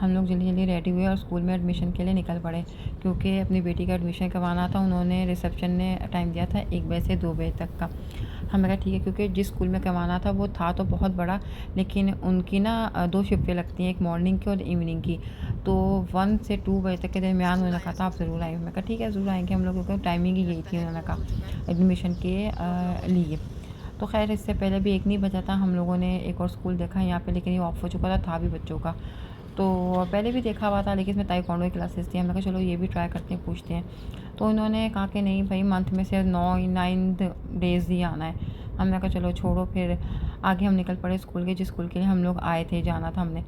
हम लोग जल्दी जल्दी रेडी हुए और स्कूल में एडमिशन के लिए निकल पड़े, क्योंकि अपनी बेटी का एडमिशन करवाना था। उन्होंने रिसेप्शन ने टाइम दिया था 1 बजे से 2 बजे तक का। हमने कहा ठीक है, क्योंकि जिस स्कूल में करवाना था वो था तो बहुत बड़ा, लेकिन उनकी ना 2 शिफ्टें लगती हैं, एक मॉर्निंग की और इवनिंग की। तो 1 से 2 बजे तक के दरमियान उन्होंने कहा था आप ज़रूर आएँ। मैं कहा ठीक है, ज़रूर आएँगे हम लोग, क्योंकि टाइमिंग ही यही थी उन्होंने कहा एडमिशन के लिए। तो ख़ैर इससे पहले भी 1 नहीं बजा था, हम लोगों ने एक और स्कूल देखा यहाँ पे, लेकिन ये ऑफ हो चुका था भी बच्चों का। तो पहले भी देखा हुआ था, लेकिन इसमें ताइक्वांडो की क्लासेस थी। हमने कहा चलो ये भी ट्राई करते हैं, पूछते हैं। तो इन्होंने कहा कि नहीं भाई, मंथ में से 9 डेज़ ही आना है। हमने कहा चलो छोड़ो, फिर आगे हम निकल पड़े स्कूल के, जिस स्कूल के लिए हम लोग आए थे, जाना था हमने।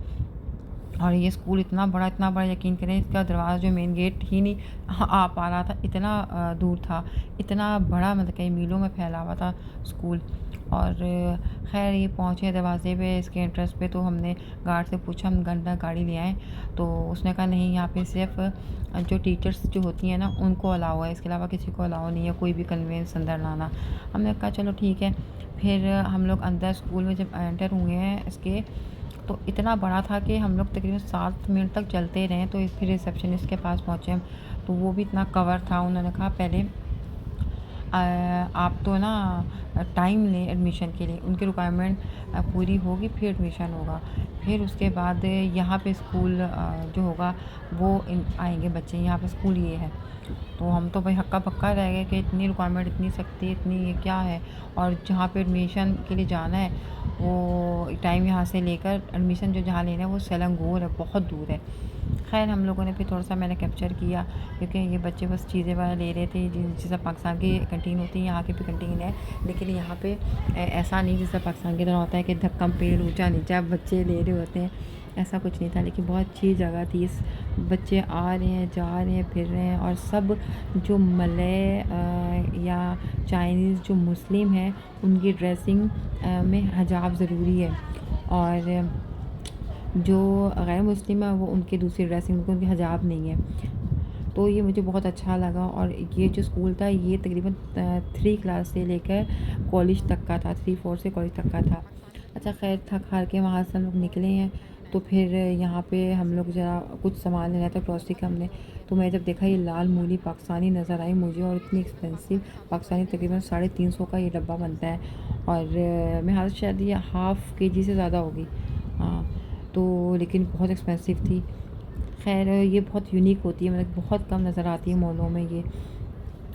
और ये स्कूल इतना बड़ा, यकीन करें इसका दरवाज़ा जो मेन गेट ही नहीं आ पा रहा था, इतना दूर था, इतना बड़ा, मतलब कई मीलों में फैला हुआ था स्कूल। और खैर ये पहुँचे दरवाज़े पे, इसके एंट्रेंस पे, तो हमने गार्ड से पूछा हम घंटा गाड़ी ले आएँ। तो उसने कहा नहीं, यहाँ पे सिर्फ जो टीचर्स जो होती हैं ना उनको अलाउ है, इसके अलावा किसी को अलाउ नहीं है कोई भी कन्वेंस अंदर लाना। हमने कहा चलो ठीक है। फिर हम लोग अंदर स्कूल में जब एंटर हुए हैं इसके, तो इतना बड़ा था कि हम लोग तकरीबन 7 मिनट तक चलते रहे। तो फिर रिसेप्शनिस्ट के पास पहुँचे हम, तो वो भी इतना कवर था। उन्होंने कहा पहले आप तो ना टाइम लें एडमिशन के लिए, उनकी रिक्वायरमेंट पूरी होगी फिर एडमिशन होगा। फिर उसके बाद यहाँ पे स्कूल जो होगा वो आएंगे बच्चे, यहाँ पे स्कूल ये है। तो हम तो भाई हक्का बक्का रह गए कि इतनी रिक्वायरमेंट, इतनी सख्ती, इतनी ये क्या है। और जहाँ पे एडमिशन के लिए जाना है वो टाइम यहाँ से लेकर एडमिशन जो जहाँ लेना है वो सेलंगोर है, बहुत दूर है। खैर हम लोगों ने फिर थोड़ा सा मैंने कैप्चर किया, क्योंकि ये बच्चे बस चीज़ें वगैरह ले रहे थे जैसे पाकिस्तान की कैंटीन होती है, यहाँ की भी कैंटीन है। लेकिन यहाँ पे ऐसा नहीं जैसा पाकिस्तान की तरह होता है कि धक्कम पेड़ ऊँचा नीचा बच्चे ले रहे होते हैं, ऐसा कुछ नहीं था। लेकिन बहुत अच्छी जगह थी, बच्चे आ रहे हैं, जा रहे हैं, फिर रहे हैं। और सब जो मलय या चाइनीज़ जो मुस्लिम हैं उनकी ड्रेसिंग में हिजाब ज़रूरी है, और जो गैर मुस्लिम है वो उनकी दूसरी ड्रेसिंग में उनकी हिजाब नहीं है। तो ये मुझे बहुत अच्छा लगा। और ये जो स्कूल था ये तकरीबन 3 क्लास से लेकर कॉलेज तक का था, 3-4 से कॉलेज तक का था। अच्छा खैर थक हार के वहाँ से हम लोग निकले हैं। तो फिर यहाँ पे हम लोग ज़रा कुछ सामान लेना था ग्रॉसरी का हमने। तो मैं जब देखा ये लाल मूली पाकिस्तानी नज़र आई मुझे, और इतनी एक्सपेंसिव पाकिस्तानी, तकरीबन 350 का ये डब्बा बनता है। और मेरे ख्याल से शायद ये हाफ़ केजी से ज़्यादा होगी। हाँ, तो लेकिन बहुत एक्सपेंसिव थी। खैर ये बहुत यूनिक होती है, मतलब बहुत कम नज़र आती है मॉलों में ये।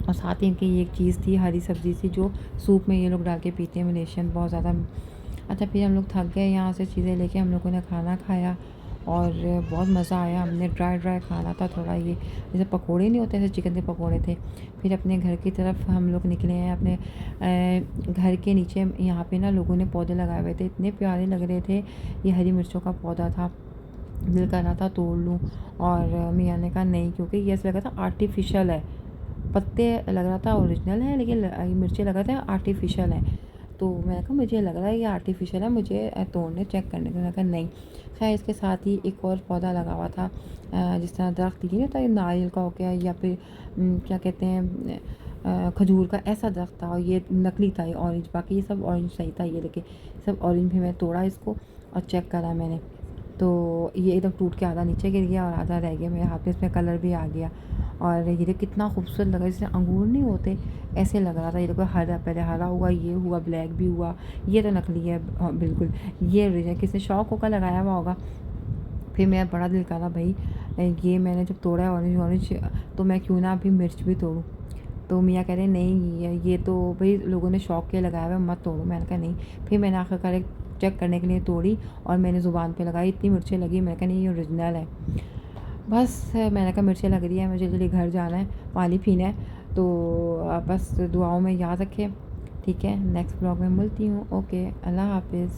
और साथ ही इनकी ये एक चीज़ थी, हरी सब्ज़ी थी जो सूप में ये लोग डाल के पीते हैं, मलेशियन, बहुत ज़्यादा। अच्छा फिर हम लोग थक गए यहाँ से चीज़ें लेके, हम लोगों ने खाना खाया और बहुत मज़ा आया। हमने ड्राई खाना था थोड़ा, ये जैसे पकोड़े नहीं होते, ऐसे चिकन के पकोड़े थे। फिर अपने घर की तरफ हम लोग निकले हैं। अपने घर के नीचे यहाँ पे ना लोगों ने पौधे लगाए हुए थे, इतने प्यारे लग रहे थे। ये हरी मिर्चों का पौधा था, दिल कर रहा था तोड़ लूँ। और मियाँ ने कहा नहीं, क्योंकि ये ऐसा लगा था आर्टिफिशियल है, पत्ते लग रहा था ओरिजिनल है, लेकिन ये मिर्ची लगा था आर्टिफिशियल है। तो मैंने कहा मुझे लग रहा है ये आर्टिफिशियल है, मुझे तोड़ने चेक करने का। मैंने कहा नहीं। खैर इसके साथ ही एक और पौधा लगा हुआ था, जिस तरह दरख्त नहीं होता, नारियल का हो गया या फिर क्या कहते हैं खजूर का, ऐसा दरख्त था। और ये नकली था, ये ऑरेंज, बाकी ये सब ऑरेंज सही था। ये देखिए सब ऑरेंज भी। मैं तोड़ा इसको और चेक करा मैंने, तो ये एकदम टूट के आधा नीचे गिर गया और आधा रह गया मेरे हाथ में, इसमें कलर भी आ गया। और ये देखो कितना खूबसूरत लगा, जैसे अंगूर नहीं होते ऐसे लग रहा था। ये देखो हरा, पहले हरा हुआ, ये हुआ ब्लैक भी हुआ। ये तो नकली है बिल्कुल, ये ओरिजिनल किसी शौक होकर लगाया हुआ होगा। फिर मेरा बड़ा दिल करा भाई, ये मैंने जब तोड़ा है ऑरेंज ऑरेंज, तो मैं क्यों ना अभी मिर्च भी तोड़ूँ। तो मियाँ कह रहे नहीं, ये तो भाई लोगों ने शौक के लगाया हुआ है, मत तोड़ो। मैंने कहा नहीं। फिर मैंने आखिरकार एक चेक करने के लिए तोड़ी और मैंने ज़ुबान पे लगाई, इतनी मिर्चें लगी। मैंने कहा नहीं ये ओरिजिनल है। बस मैंने कहा मिर्चें लग रही है, मुझे जल्दी घर जाना है, पानी पीना है। तो बस दुआओं में याद रखें। ठीक है, नेक्स्ट ब्लॉग में मिलती हूँ। ओके, अल्लाह हाफिज़।